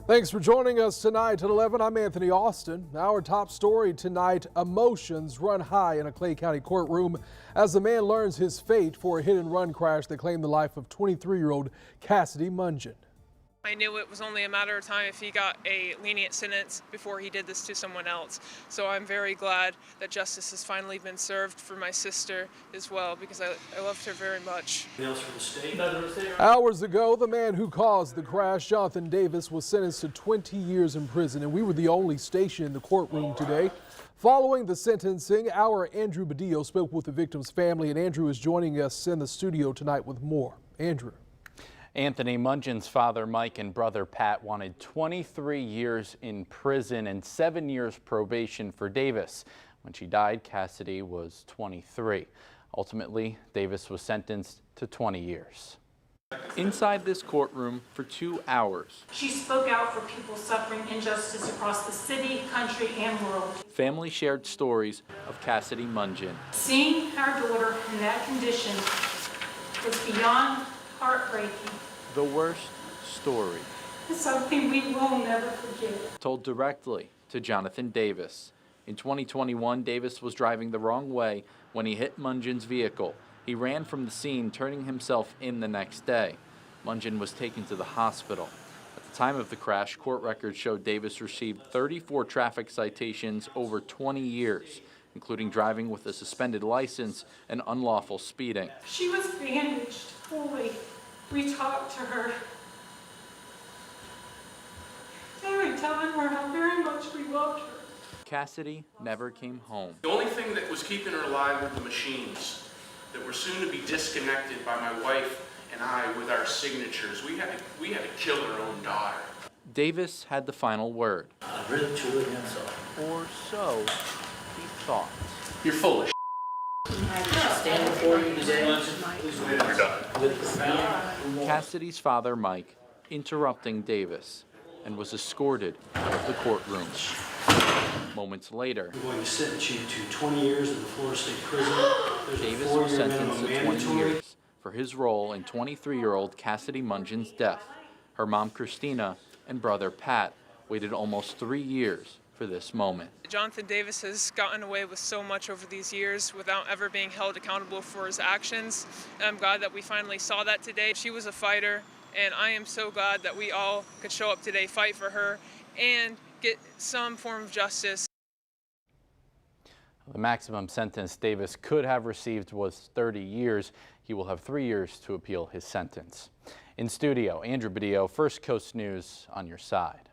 Thanks for joining us tonight at 11. I'm Anthony Austin. Our top story tonight, emotions run high in a Clay County courtroom as the man learns his fate for a hit-and-run crash that claimed the life of 23-year-old Cassidy Mungin. I knew it was only a matter of time if he got a lenient sentence before he did this to someone else. So I'm very glad that justice has finally been served for my sister as well, because I loved her very much. Hours ago, the man who caused the crash, Jonathan Davis, was sentenced to 20 years in prison, and we were the only station in the courtroom today. Following the sentencing, our Andrew Badillo spoke with the victim's family, and Andrew is joining us in the studio tonight with more. Andrew. Anthony Mungin's father, Mike, and brother, Pat, wanted 23 years in prison and 7 years probation for Davis. When she died, Cassidy was 23. Ultimately, Davis was sentenced to 20 years. Inside this courtroom for 2 hours. She spoke out for people suffering injustice across the city, country, and world. Family shared stories of Cassidy Mungin. Seeing our daughter in that condition was beyond heartbreaking. The worst story. It's something we will never forget. Told directly to Jonathan Davis. In 2021, Davis was driving the wrong way when he hit Mungin's vehicle. He ran from the scene, turning himself in the next day. Mungin was taken to the hospital. At the time of the crash, court records showed Davis received 34 traffic citations over 20 years, including driving with a suspended license and unlawful speeding. She was bandaged fully. We talked to her. They were telling her how very much we loved her. Cassidy never came home. The only thing that was keeping her alive were the machines that were soon to be disconnected by my wife and I with our signatures. We had to kill her own daughter. Davis had the final word. I really truly am sorry. Or so he thought. You're full of Stand before you today. You're done. Cassidy's father, Mike, interrupting Davis and was escorted out of the courtroom. Moments later, we're going to sentence you to 20 years in the Florida State Prison. Davis was sentenced to 20 years for his role in 23-year-old Cassidy Mungin's death. Her mom, Christina, and brother, Pat, waited almost 3 years for this moment. Jonathan Davis has gotten away with so much over these years without ever being held accountable for his actions. And I'm glad that we finally saw that today. She was a fighter, and I am so glad that we all could show up today, fight for her, and get some form of justice. The maximum sentence Davis could have received was 30 years. He will have 3 years to appeal his sentence. In studio, Andrew Badillo, First Coast News on your side.